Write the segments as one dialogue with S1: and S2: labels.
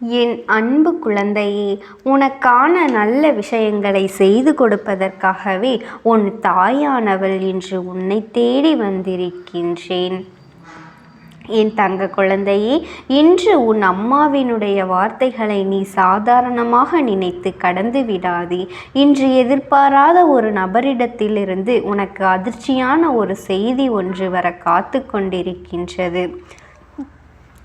S1: என் அன்பு குழந்தையே, உனக்கான நல்ல விஷயங்களை செய்து கொடுப்பதற்காகவே உன் தாயானவள் இன்று உன்னை தேடி வந்திருக்கின்றேன். என் தங்க குழந்தையே, இன்று உன் அம்மாவினுடைய வார்த்தைகளை நீ சாதாரணமாக நினைத்து கடந்து விடாதே. இன்று எதிர்பாராத ஒரு நபரிடத்திலிருந்து உனக்கு அதிர்ச்சியான ஒரு செய்தி ஒன்று வர காத்து கொண்டிருக்கின்றது.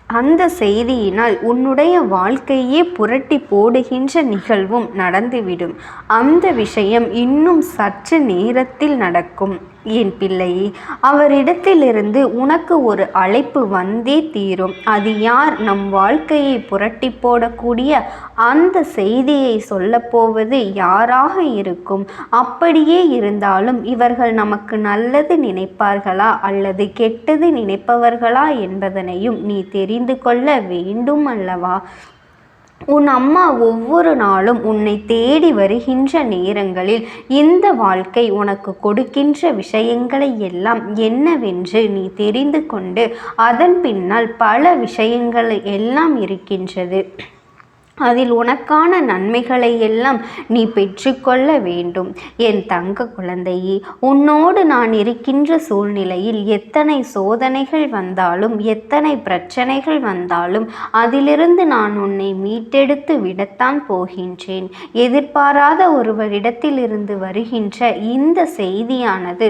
S1: அந்த செய்தியினால் உன்னுடைய வாழ்க்கையே புரட்டி போடுகின்ற நிகழ்வும் நடந்துவிடும். அந்த விஷயம் இன்னும் சற்று நேரத்தில் நடக்கும். என் பிள்ளையே, அவரிடத்திலிருந்து உனக்கு ஒரு அழைப்பு வந்தே தீரும். அது யார்? நம் வாழ்க்கையை புரட்டி போடக்கூடிய அந்த செய்தியை சொல்லப்போவது யாராக இருக்கும்? அப்படியே இருந்தாலும் இவர்கள் நமக்கு நல்லது நினைப்பார்களா அல்லது கெட்டது நினைப்பவர்களா என்பதனையும் நீ தெரிந்து கொள்ள வேண்டும் அல்லவா? உன் அம்மா ஒவ்வொரு நாளும் உன்னை தேடி வருகின்ற நேரங்களில் இந்த வாழ்க்கை உனக்கு கொடுக்கின்ற விஷயங்களை எல்லாம் என்னவென்று நீ தெரிந்து கொண்டு அதன் பின்னால் பல விஷயங்கள் எல்லாம் இருக்கின்றது. அதில் உனக்கான நன்மைகளை எல்லாம் நீ பெற்றுக்கொள்ள வேண்டும். என் தங்க குழந்தையே, உன்னோடு நான் இருக்கின்ற சூழ்நிலையில் எத்தனை சோதனைகள் வந்தாலும் எத்தனை பிரச்சனைகள் வந்தாலும் அதிலிருந்து நான் உன்னை மீட்டெடுத்து விடத்தான் போகின்றேன். எதிர்பாராத ஒருவரிடத்திலிருந்து வருகின்ற இந்த செய்தியானது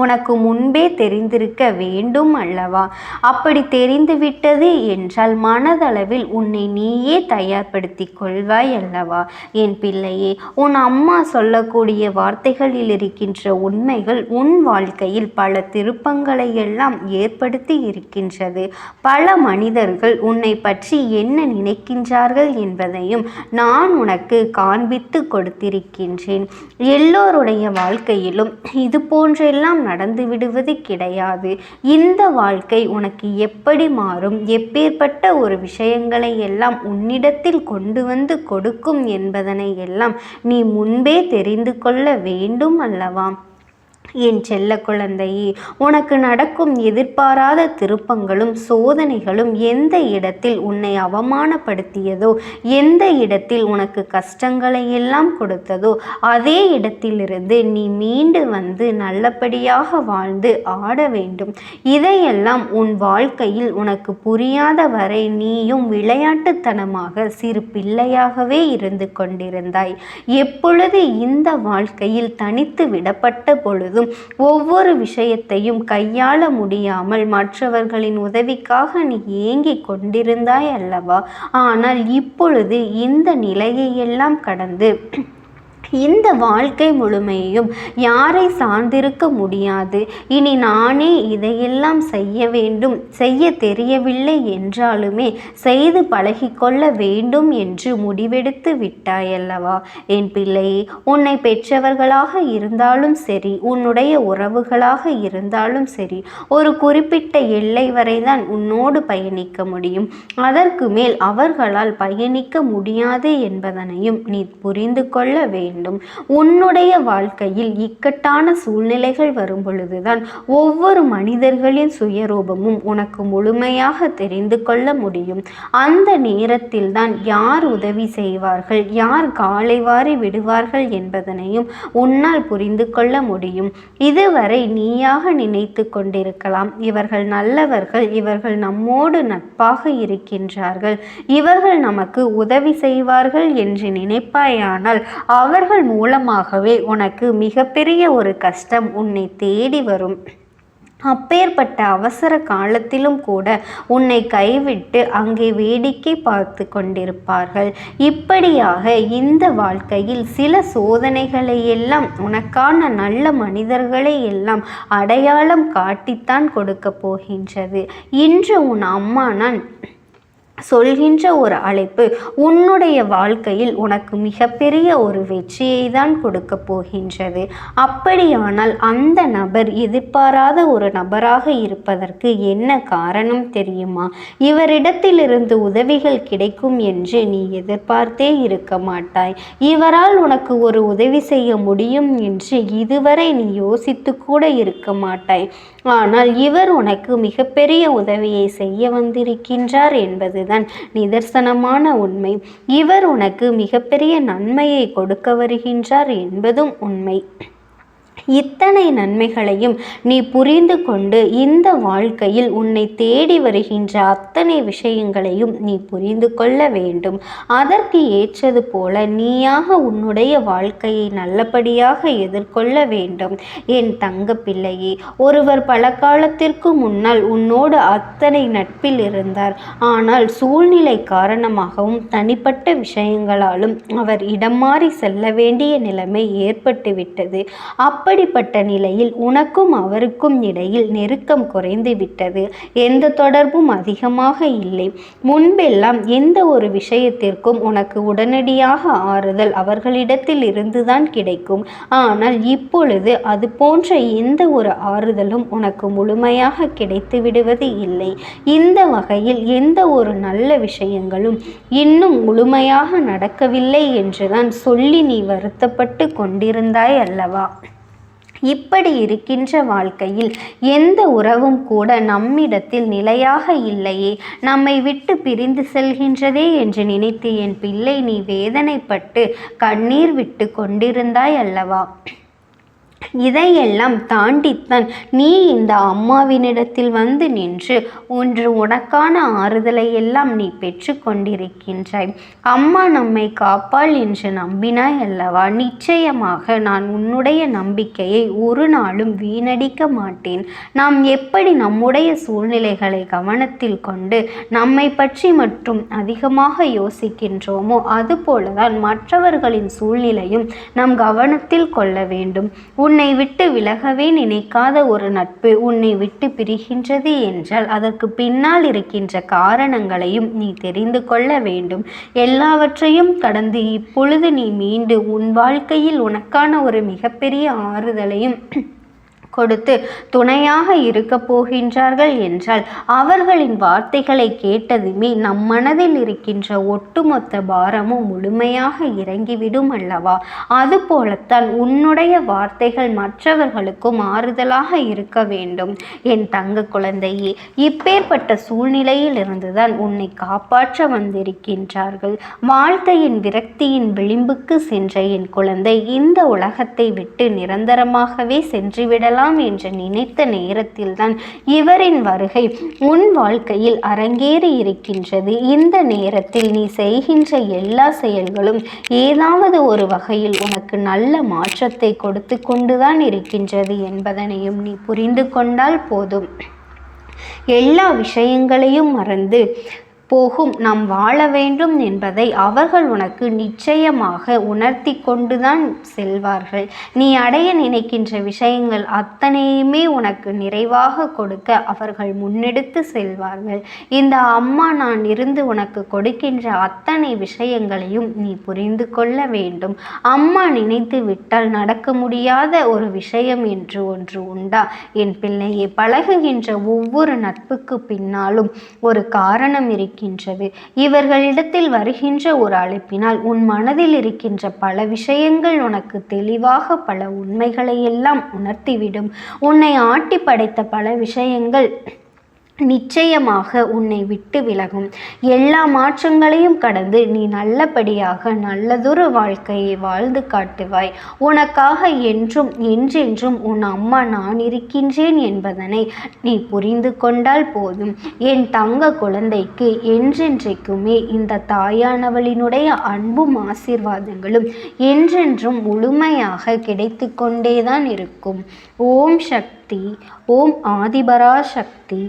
S1: உனக்கு முன்பே தெரிந்திருக்க வேண்டும் அல்லவா? அப்படி தெரிந்துவிட்டது என்றால் மனதளவில் உன்னை நீயே தயார்படுத்தி கொள்வாய் அல்லவா? என் பிள்ளையே, உன் அம்மா சொல்லக்கூடிய வார்த்தைகளில் இருக்கின்ற உண்மைகள் உன் வாழ்க்கையில் பல திருப்பங்களை எல்லாம் ஏற்படுத்தி இருக்கின்றது. பல மனிதர்கள் உன்னை பற்றி என்ன நினைக்கின்றார்கள் என்பதையும் நான் உனக்கு காண்பித்து கொடுத்திருக்கின்றேன். எல்லோருடைய வாழ்க்கையிலும் இது போன்றெல்லாம் நடந்து விடுவது கிடையாது. இந்த வாழ்க்கை உனக்கு எப்படி மாறும், எப்பேற்பட்ட ஒரு விஷயங்களை எல்லாம் உன்னிடத்தில் கொண்டு வந்து கொடுக்கும் என்பதனை எல்லாம் நீ முன்பே தெரிந்து கொள்ள வேண்டும் அல்லவா? என் செல்ல குழந்தையே, உனக்கு நடக்கும் எதிர்பாராத திருப்பங்களும் சோதனைகளும் எந்த இடத்தில் உன்னை அவமானப்படுத்தியதோ, எந்த இடத்தில் உனக்கு கஷ்டங்களை எல்லாம் கொடுத்ததோ அதே இடத்திலிருந்து நீ மீண்டு வந்து நல்லபடியாக வாழ்ந்து ஆட வேண்டும். இதையெல்லாம் உன் வாழ்க்கையில் உனக்கு புரியாத வரை நீயும் விளையாட்டுத்தனமாக சிறு பிள்ளையாகவே இருந்து கொண்டிருந்தாய். எப்பொழுது இந்த வாழ்க்கையில் தனித்து விடப்பட்ட பொழுதும் ஒவ்வொரு விஷயத்தையும் கையாள முடியாமல் மற்றவர்களின் உதவிக்காக நீ ஏங்கிக் கொண்டிருந்தாய் அல்லவா? ஆனால் இப்பொழுது இந்த நிலையை எல்லாம் கடந்து இந்த வாழ்க்கை முழுமையும் யாரை சார்ந்திருக்க முடியாது. இனி நானே இதையெல்லாம் செய்ய வேண்டும், செய்ய தெரியவில்லை என்றாலுமே செய்து பழகிக்கொள்ள வேண்டும் என்று முடிவெடுத்து விட்டாயல்லவா? என் பிள்ளையே, உன்னை பெற்றவர்களாக இருந்தாலும் சரி, உன்னுடைய உறவுகளாக இருந்தாலும் சரி, ஒரு குறிப்பிட்ட எல்லை வரைதான் உன்னோடு பயணிக்க முடியும். அதற்கு மேல் அவர்களால் பயணிக்க முடியாது என்பதனையும் நீ புரிந்து கொள்ள வேண்டும். உன்னுடைய வாழ்க்கையில் இக்கட்டான சூழ்நிலைகள் வரும் பொழுதுதான் ஒவ்வொரு மனிதர்களின் சுயரூபமும் உனக்கு முழுமையாக தெரிந்து கொள்ள முடியும். அந்த நேரத்தில் தான் யார் உதவி செய்வார்கள், யார் காலை வாரி விடுவார்கள் என்பதனையும் உன்னால் புரிந்து கொள்ள முடியும். இதுவரை நீயாக நினைத்து கொண்டிருக்கலாம், இவர்கள் நல்லவர்கள், இவர்கள் நம்மோடு நட்பாக இருக்கின்றார்கள், இவர்கள் நமக்கு உதவி செய்வார்கள் என்று நினைப்பாயானால் அவர்கள் மூலமாகவே உனக்கு மிகப்பெரிய ஒரு கஷ்டம் உன்னை தேடி வரும். அப்பேற்பட்ட அவசர காலத்திலும் கூட உன்னை கைவிட்டு அங்கே வேடிக்கை பார்த்து கொண்டிருப்பார்கள். இப்படியாக இந்த வாழ்க்கையில் சில சோதனைகளை எல்லாம் உனக்கான நல்ல மனிதர்களை எல்லாம் அடையாளம் காட்டித்தான் கொடுக்க போகின்றது. இன்று உன் அம்மா நான் சொல்கின்ற ஒரு அழைப்பு உன்னுடைய வாழ்க்கையில் உனக்கு மிகப்பெரிய ஒரு வெற்றியை தான் கொடுக்க போகின்றது. அப்படியானால் அந்த நபர் எதிர்பாராத ஒரு நபராக இருப்பதற்கு என்ன காரணம் தெரியுமா? இவரிடத்திலிருந்து உதவிகள் கிடைக்கும் என்று நீ எதிர்பார்த்தே இருக்க மாட்டாய். இவரால் உனக்கு ஒரு உதவி செய்ய முடியும் என்று இதுவரை நீ யோசித்து கூட இருக்க மாட்டாய். ஆனால் இவர் உனக்கு மிகப்பெரிய உதவியை செய்ய வந்திருக்கின்றார் என்பதுதான் நிதர்சனமான உண்மை. இவர் உனக்கு மிகப்பெரிய நன்மையை கொடுக்க வருகின்றார் என்பதும் உண்மை. இத்தனை நன்மைகளையும் நீ புரிந்து கொண்டு இந்த வாழ்க்கையில் உன்னை தேடி வருகின்ற அத்தனை விஷயங்களையும் நீ புரிந்து கொள்ள வேண்டும். அதற்கு ஏற்றது போல நீயாக உன்னுடைய வாழ்க்கையை நல்லபடியாக எதிர்கொள்ள வேண்டும். என் தங்க பிள்ளையே, ஒருவர் பல காலத்திற்கு முன்னால் உன்னோடு அத்தனை நட்பில் இருந்தார். ஆனால் சூழ்நிலை காரணமாகவும் தனிப்பட்ட விஷயங்களாலும் அவர் இடம் மாறி செல்ல வேண்டிய நிலைமை ஏற்பட்டுவிட்டது. அப்படிப்பட்ட நிலையில் உனக்கும் அவருக்கும் இடையில் நெருக்கம் குறைந்து விட்டது. எந்த தொடர்பும் அதிகமாக இல்லை. முன்பெல்லாம் எந்த ஒரு விஷயத்திற்கும் உனக்கு உடனடியாக ஆறுதல் அவர்களிடத்தில் இருந்துதான் கிடைக்கும். ஆனால் இப்பொழுது அது போன்ற எந்த ஒரு ஆறுதலும் உனக்கு முழுமையாக கிடைத்து விடுவது இல்லை. இந்த வகையில் எந்த ஒரு நல்ல விஷயங்களும் இன்னும் முழுமையாக நடக்கவில்லை என்றுதான் சொல்லி நீ வருத்தப்பட்டு கொண்டிருந்தாய் அல்லவா? இப்படி இருக்கின்ற வாழ்க்கையில் எந்த உறவும் கூட நம்மிடத்தில் நிலையாக இல்லையே, நம்மை விட்டு பிரிந்து செல்கின்றதே என்று நினைத்து என் பிள்ளை நீ வேதனைப்பட்டு கண்ணீர் விட்டு கொண்டிருந்தாய் அல்லவா? இதையெல்லாம் தாண்டித்தான் நீ இந்த அம்மாவினிடத்தில் வந்து நின்று ஒன்று உனக்கான ஆறுதலை எல்லாம் நீ பெற்று கொண்டிருக்கின்றாய். அம்மா நம்மை காப்பாள் என்று நம்பினாய் அல்லவா? நிச்சயமாக நான் உன்னுடைய நம்பிக்கையை ஒரு நாளும் வீணடிக்க மாட்டேன். நாம் எப்படி நம்முடைய சூழ்நிலைகளை கவனத்தில் கொண்டு நம்மை பற்றி மட்டும் அதிகமாக யோசிக்கின்றோமோ அதுபோலதான் மற்றவர்களின் சூழ்நிலையும் நம் கவனத்தில் கொள்ள வேண்டும். உன்னை விட்டு விலகவே நினைக்காத ஒரு நட்பு உன்னை விட்டு பிரிகின்றது என்றால் அதற்கு பின்னால் இருக்கின்ற காரணங்களையும் நீ தெரிந்து கொள்ள வேண்டும். எல்லாவற்றையும் கடந்து இப்பொழுது நீ மீண்டு உன் வாழ்க்கையில் உனக்கான ஒரு மிகப்பெரிய ஆறுதலையும் கொடுத்து துணையாக இருக்க போகின்றார்கள் என்றால் அவர்களின் வார்த்தைகளை கேட்டதுமே நம் மனதில் இருக்கின்ற ஒட்டுமொத்த பாரமும் முழுமையாக இறங்கிவிடும் அல்லவா? அதுபோலத்தான் உன்னுடைய வார்த்தைகள் மற்றவர்களுக்கும் ஆறுதலாக இருக்க வேண்டும். என் தங்க குழந்தையே, இப்பேற்பட்ட சூழ்நிலையில் இருந்துதான் உன்னை காப்பாற்ற வந்திருக்கின்றார்கள். வாழ்க்கையின் விரக்தியின் விளிம்புக்கு சென்ற என் குழந்தை இந்த உலகத்தை விட்டு நிரந்தரமாகவே சென்றுவிடலாம் என்று நினைத்த நேரத்தில்தான் இவரின் வருகை உன் வாழ்க்கையில் அரங்கேறி இருக்கின்றது. இந்த நேரத்தில் நீ செய்கின்ற எல்லா செயல்களும் ஏதாவது ஒரு வகையில் உனக்கு நல்ல மாற்றத்தை கொடுத்து கொண்டுதான் இருக்கின்றது என்பதனையும் நீ புரிந்து கொண்டால் போதும். எல்லா விஷயங்களையும் மறந்து போகும் நாம் வாழ வேண்டும் என்பதை அவர்கள் உனக்கு நிச்சயமாக உணர்த்தி கொண்டுதான் செல்வார்கள். நீ அடைய நினைக்கின்ற விஷயங்கள் அத்தனையுமே உனக்கு நிறைவாக கொடுக்க அவர்கள் முன்னெடுத்து செல்வார்கள். இந்த அம்மா நான் இருந்து உனக்கு கொடுக்கின்ற அத்தனை விஷயங்களையும் நீ புரிந்து கொள்ள வேண்டும். அம்மா நினைத்து விட்டால் நடக்க முடியாத ஒரு விஷயம் என்று ஒன்று உண்டா? என் பிள்ளையை, பழகுகின்ற ஒவ்வொரு நட்புக்கு பின்னாலும் ஒரு காரணம் இருக்கின்றது. இவர்களிடத்தில் வருகின்ற ஒரு அழைப்பினால் உன் மனதில் இருக்கின்ற பல விஷயங்கள் உனக்கு தெளிவாக பல உண்மைகளை எல்லாம் உணர்த்திவிடும். உன்னை ஆட்டி படைத்த பல விஷயங்கள் நிச்சயமாக உன்னை விட்டு விலகும். எல்லா மாற்றங்களையும் கடந்து நீ நல்லபடியாக நல்லதொரு வாழ்க்கையை வாழ்ந்து காட்டுவாய். உனக்காக என்றும் என்றென்றும் உன் அம்மா நான் இருக்கின்றேன் என்பதனை நீ புரிந்து கொண்டால் போதும். என் தங்க குழந்தைக்கு என்றென்றைக்குமே இந்த தாயானவளினுடைய அன்பும் ஆசீர்வாதங்களும் என்றென்றும் முழுமையாக கிடைத்து கொண்டேதான் இருக்கும். ஓம் சக்தி, ஓம் ஆதிபரா சக்தி.